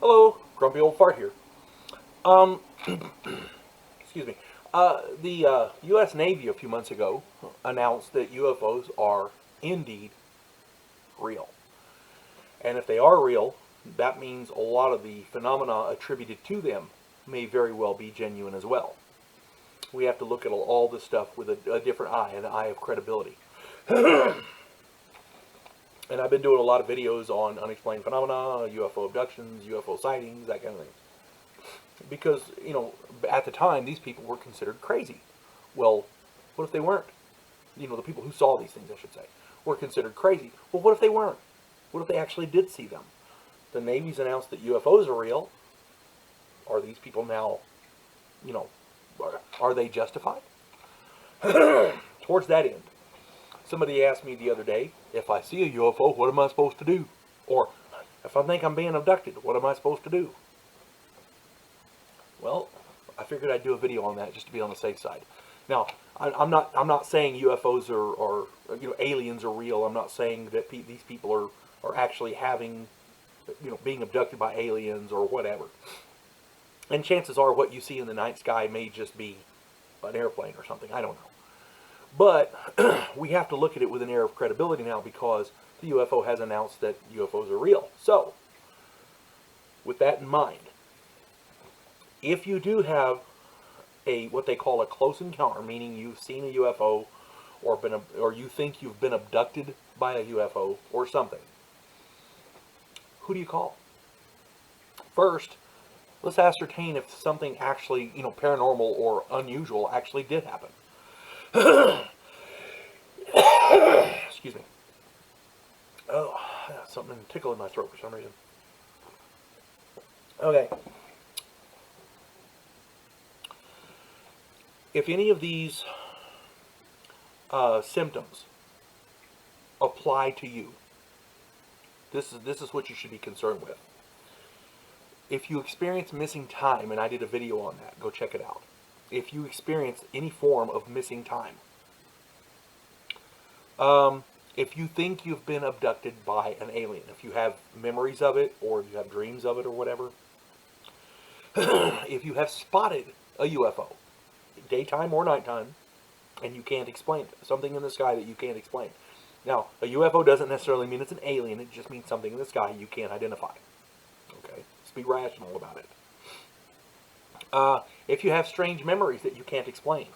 Hello, Grumpy Old Fart here. Um, excuse me. The U.S. Navy a few months ago announced that UFOs are indeed real. And if they are real, that means a lot of the phenomena attributed to them may very well be genuine as well. We have to look at all this stuff with a different eye, an eye of credibility. And I've been doing a lot of videos on unexplained phenomena, UFO abductions, UFO sightings, that kind of thing. Because, at the time, these people were considered crazy. Well, what if they weren't? The people who saw these things, I should say, were considered crazy. Well, what if they weren't? What if they actually did see them? The Navy's announced that UFOs are real. Are these people now, are they justified? Towards that end, somebody asked me the other day, if I see a UFO, what am I supposed to do? Or, if I think I'm being abducted, what am I supposed to do? Well, I figured I'd do a video on that just to be on the safe side. Now, I'm not saying UFOs are aliens are real. I'm not saying that these people are actually having, being abducted by aliens or whatever. And chances are what you see in the night sky may just be an airplane or something. I don't know. But we have to look at it with an air of credibility now because the UFO has announced that UFOs are real. So, with that in mind, if you do have what they call a close encounter, meaning you've seen a UFO or you think you've been abducted by a UFO or something, who do you call? First, let's ascertain if something actually, paranormal or unusual actually did happen. Excuse me. Oh, something tickled in my throat for some reason. Okay. If any of these symptoms apply to you, this is what you should be concerned with. If you experience missing time, and I did a video on that, go check it out. If you experience any form of missing time, if you think you've been abducted by an alien, if you have memories of it, or if you have dreams of it, or whatever, if you have spotted a UFO, daytime or nighttime, and you can't explain it, something in the sky that you can't explain. Now, a UFO doesn't necessarily mean it's an alien, it just means something in the sky you can't identify. Okay? Let's be rational about it. If you have strange memories that you can't explain,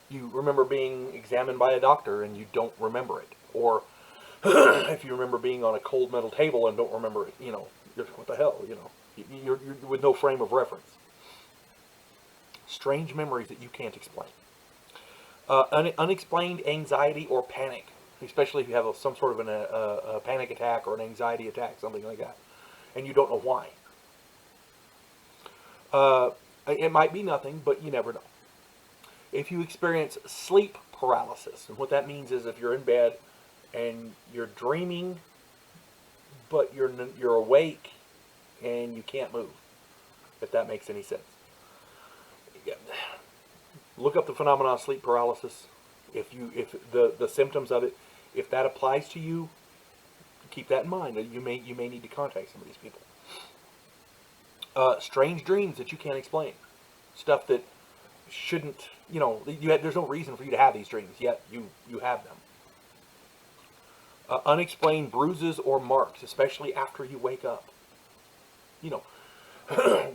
you remember being examined by a doctor and you don't remember it, or if you remember being on a cold metal table and don't remember it, what the hell, you're with no frame of reference. Strange memories that you can't explain. Unexplained anxiety or panic, especially if you have some sort of a panic attack or an anxiety attack, something like that, and you don't know why. It might be nothing, but you never know. If you experience sleep paralysis, and what that means is if you're in bed and you're dreaming, but you're awake and you can't move, if that makes any sense. Look up the phenomenon of sleep paralysis. If the symptoms of it, if that applies to you, keep that in mind. You may need to contact some of these people. Strange dreams that you can't explain, stuff that shouldn't, there's no reason for you to have these dreams, yet you have them. Unexplained bruises or marks, especially after you wake up.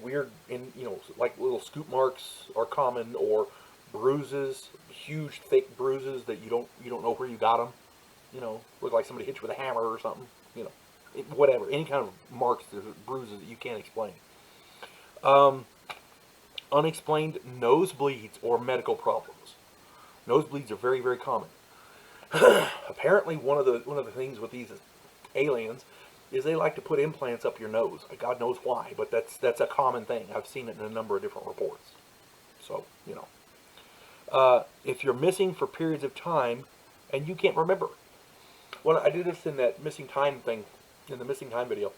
Weird, like little scoop marks are common, or bruises, huge thick bruises that you don't know where you got them. Look like somebody hit you with a hammer or something. Whatever, any kind of marks, bruises that you can't explain. Unexplained nosebleeds or medical problems. Nosebleeds are very, very common. Apparently, one of the things with these aliens is they like to put implants up your nose. God knows why, but that's a common thing. I've seen it in a number of different reports. So, if you're missing for periods of time and you can't remember. Well, I did this in that missing time thing, in the missing time video.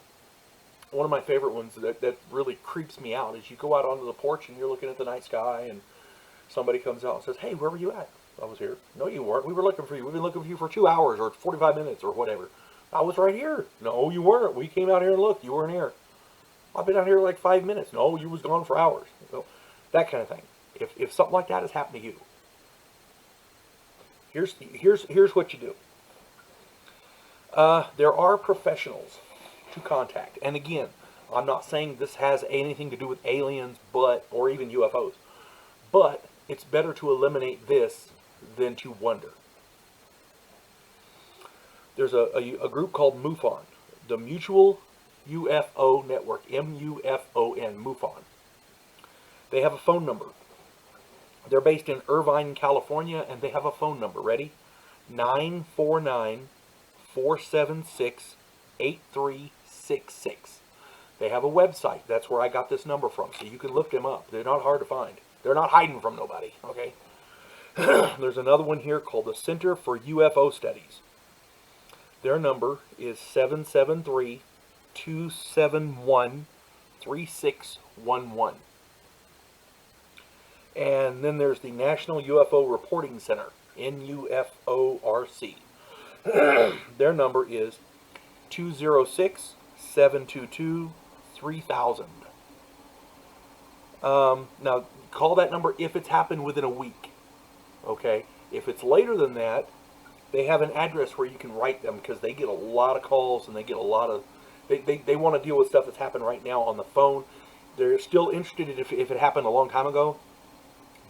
One of my favorite ones that really creeps me out is you go out onto the porch and you're looking at the night sky and somebody comes out and says, "Hey, where were you at?" I was here. No, you weren't. We were looking for you. We've been looking for you for 2 hours or 45 minutes or whatever. I was right here. No, you weren't. We came out here and looked. You weren't here. I've been out here like 5 minutes. No, you was gone for hours. So, that kind of thing. If something like that has happened to you, here's what you do. There are professionals to contact. And again, I'm not saying this has anything to do with aliens, or even UFOs. But it's better to eliminate this than to wonder. There's a group called MUFON, the Mutual UFO Network, MUFON, MUFON. They have a phone number. They're based in Irvine, California, and they have a phone number. Ready? 949-476-8366. They have a website. That's where I got this number from, so you can look them up. They're not hard to find. They're not hiding from nobody, okay? There's another one here called the Center for UFO Studies. Their number is 773-271-3611. And then there's the National UFO Reporting Center, NUFORC. Their number is 206-722-3000. Now, call that number if it's happened within a week. Okay? If it's later than that, they have an address where you can write them, because they get a lot of calls and they get a lot of... They want to deal with stuff that's happened right now on the phone. They're still interested if it happened a long time ago.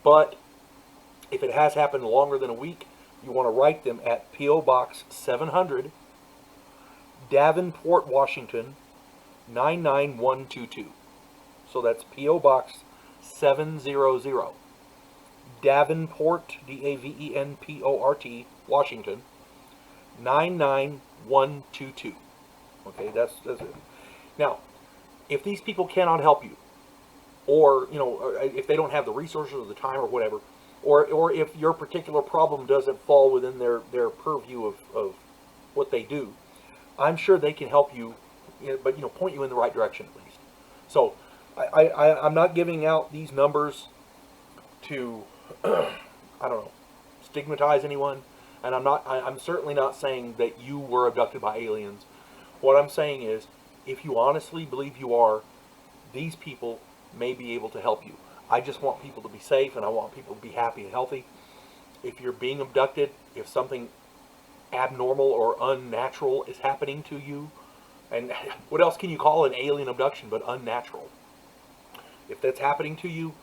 But if it has happened longer than a week, you want to write them at P.O. Box 700, Davenport, Washington, 99122. So that's P.O. Box 700, Davenport, Davenport, Washington, 99122. Okay, that's it. Now, if these people cannot help you, or if they don't have the resources or the time or whatever, or if your particular problem doesn't fall within their purview of what they do, I'm sure they can help you, but point you in the right direction at least. So I'm not giving out these numbers to I don't know, stigmatize anyone, and I'm certainly not saying that you were abducted by aliens. What I'm saying is, if you honestly believe you are, these people may be able to help you. I just want people to be safe, and I want people to be happy and healthy. If you're being abducted, if something abnormal or unnatural is happening to you, and what else can you call an alien abduction but unnatural? If that's happening to you,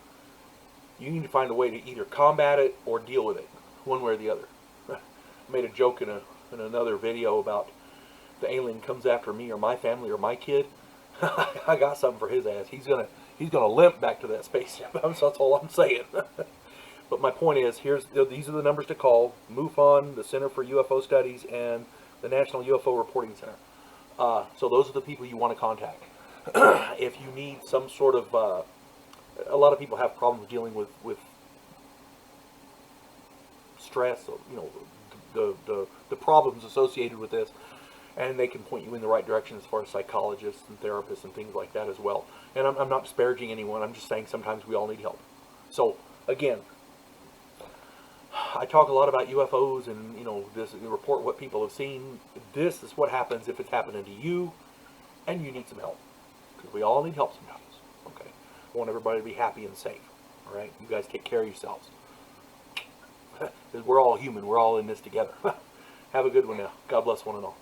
you need to find a way to either combat it or deal with it, one way or the other. I made a joke in another video about the alien comes after me or my family or my kid. I got something for his ass. He's gonna limp back to that spaceship. That's all I'm saying. But my point is, these are the numbers to call: MUFON, the Center for UFO Studies, and the National UFO Reporting Center. So those are the people you want to contact. If you need some sort of, a lot of people have problems dealing with stress, or, the problems associated with this. And they can point you in the right direction as far as psychologists and therapists and things like that as well. And I'm not disparaging anyone. I'm just saying sometimes we all need help. So, again, I talk a lot about UFOs and, this report what people have seen. This is what happens if it's happening to you and you need some help. Because we all need help sometimes. Okay? I want everybody to be happy and safe. All right? You guys take care of yourselves. Because we're all human. We're all in this together. Have a good one now. God bless one and all.